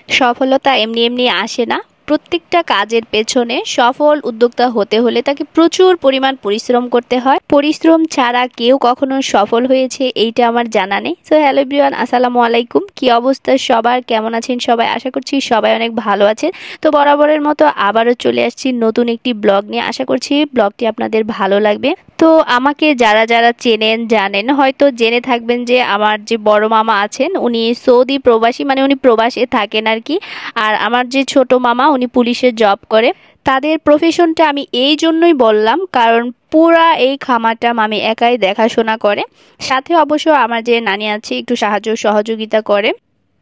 সফলতা এমনি এমনি আসে না। প্রত্যেকটা কাজের পেছনে সফল উদ্যোক্তা হতে হলে তাকে প্রচুর পরিমাণ পরিশ্রম করতে হয়। পরিশ্রম ছাড়া কেউ কখনো সফল হয়েছে এইটা আমার জানা নেই। সো হ্যালো এভরিওয়ান, আসসালামু আলাইকুম। কি অবস্থা সবার, কেমন আছেন সবাই? আশা করছি সবাই অনেক ভালো আছেন। তো বরাবরের মতো আবারও চলে আসছি নতুন একটি ব্লগ নিয়ে। আশা করছি ব্লগটি আপনাদের ভালো লাগবে। তো আমাকে যারা যারা চেনেন জানেন, হয়তো জেনে থাকবেন যে আমার যে বড় মামা আছেন উনি সৌদি প্রবাসী, মানে উনি প্রবাসে থাকেন আর কি। আর আমার যে ছোট মামা উনি পুলিশে জব করে। তাদের প্রফেশনটা আমি এই জন্যই বললাম কারণ পুরা এই খামারটা মামি একাই দেখাশোনা করে, সাথে অবশ্য আমার যে নানি আছে একটু সাহায্য সহযোগিতা করে।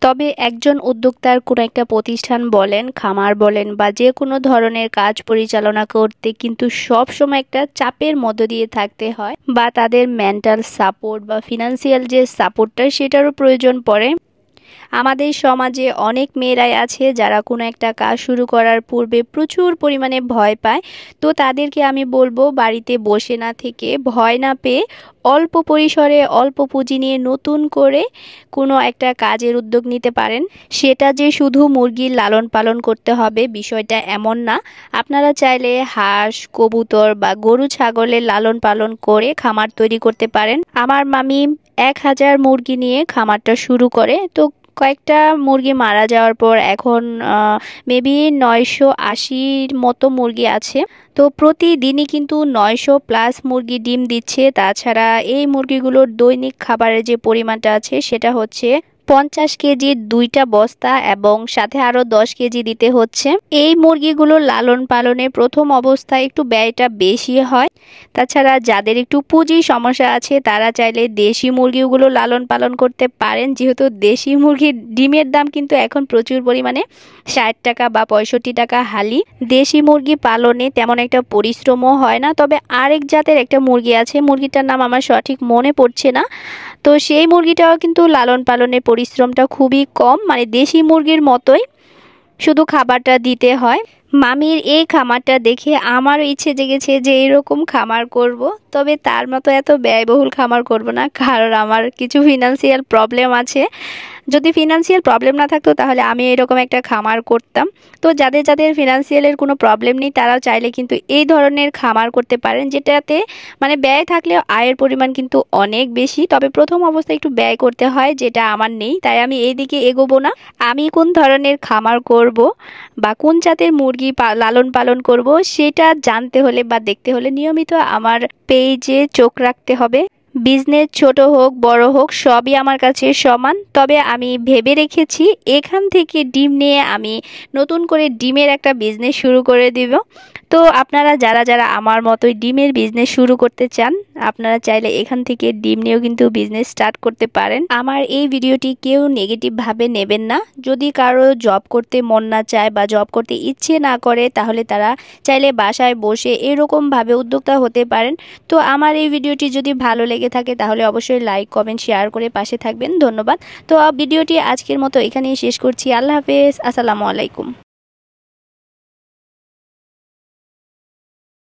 তবে একজন উদ্যোক্তার কোনো একটা প্রতিষ্ঠান বলেন, খামার বলেন বা যে কোনো ধরনের কাজ পরিচালনা করতে কিন্তু সব সময় একটা চাপের মধ্য দিয়ে থাকতে হয়, বা তাদের মেন্টাল সাপোর্ট বা ফিনান্সিয়াল যে সাপোর্টটা সেটারও প্রয়োজন পড়ে। আমাদের সমাজে অনেক মেয়েরাই আছে যারা কোনো একটা কাজ শুরু করার পূর্বে প্রচুর পরিমাণে ভয় পায়। তো তাদেরকে আমি বলবো বাড়িতে বসে না থেকে, ভয় না পেয়ে অল্প পরিসরে অল্প পুঁজি নিয়ে নতুন করে কোনো একটা কাজের উদ্যোগ নিতে পারেন। সেটা যে শুধু মুরগির লালন পালন করতে হবে বিষয়টা এমন না। আপনারা চাইলে হাঁস, কবুতর বা গরু ছাগলের লালন পালন করে খামার তৈরি করতে পারেন। আমার মামি 1000 মুরগি নিয়ে খামারটা শুরু করে। তো কয়েকটা মুরগি মারা যাওয়ার পর এখন মেবি 980-র মতো মুরগি আছে। তো প্রতিদিনই কিন্তু 900+ মুরগি ডিম দিচ্ছে। তাছাড়া এই মুরগিগুলোর দৈনিক খাবারের যে পরিমাণটা আছে সেটা হচ্ছে 50 কেজির 2টা বস্তা, এবং সাথে আরো 10 কেজি দিতে হচ্ছে। এই মুরগিগুলো লালন পালনে প্রথম অবস্থায় একটু ব্যয়টা বেশি হয়। তাছাড়া যাদের একটু পুঁজির সমস্যা আছে তারা চাইলে দেশি মুরগিগুলো লালন পালন করতে পারেন, যেহেতু দেশি মুরগির ডিমের দাম কিন্তু এখন প্রচুর পরিমাণে, 60 টাকা বা 65 টাকা হালি। দেশি মুরগি পালনে তেমন একটা পরিশ্রমও হয় না। তবে আরেক জাতের একটা মুরগি আছে, মুরগিটার নাম আমার সঠিক মনে পড়ছে না। তো সেই মুরগিটাও কিন্তু লালন পালনের পরিশ্রমটা খুবই কম, মানে দেশি মুরগির মতোই, শুধু খাবারটা দিতে হয়। মামির এই খামারটা দেখে আমারও ইচ্ছে জেগেছে যে এরকম খামার করব। তবে তার মতো এত ব্যয়বহুল খামার করব না, কারণ আমার কিছু ফিনান্সিয়াল প্রবলেম আছে। যদি ফিনান্সিয়াল প্রবলেম না থাকতো তাহলে আমি এরকম একটা খামার করতাম। তো যাদের যাদের ফিনান্সিয়ালের কোনো প্রবলেম নেই তারাও চাইলে কিন্তু এই ধরনের খামার করতে পারেন, যেটাতে মানে ব্যয় থাকলেও আয়ের পরিমাণ কিন্তু অনেক বেশি। তবে প্রথম অবস্থায় একটু ব্যয় করতে হয়, যেটা আমার নেই, তাই আমি এই দিকে এগোবো না। আমি কোন ধরনের খামার করব বা কোন জাতের মুরগি লালন পালন করব সেটা জানতে হলে বা দেখতে হলে নিয়মিত আমার পেজে চোখ রাখতে হবে। বিজনেস ছোট হোক বড় হোক সবই আমার কাছে সমান। তবে আমি ভেবে রেখেছি এখান থেকে ডিম নিয়ে আমি নতুন করে ডিমের একটা বিজনেস শুরু করে দিব। তো আপনারা যারা যারা আমার মতোই ডিমের বিজনেস শুরু করতে চান, আপনারা চাইলে এখান থেকে ডিম নিয়েও কিন্তু বিজনেস স্টার্ট করতে পারেন। আমার এই ভিডিওটি কেউ নেগেটিভভাবে নেবেন না। যদি কারো জব করতে মন না চায় বা জব করতে ইচ্ছে না করে তাহলে তারা চাইলে বাসায় বসে এরকমভাবে উদ্যোক্তা হতে পারেন। তো আমার এই ভিডিওটি যদি ভালো লেগে থাকে তাহলে অবশ্যই লাইক, কমেন্ট, শেয়ার করে পাশে থাকবেন। ধন্যবাদ। তো ভিডিওটি আজকের মতো এখানেই শেষ করছি। আল্লাহ হাফেজ, আসসালামু আলাইকুম।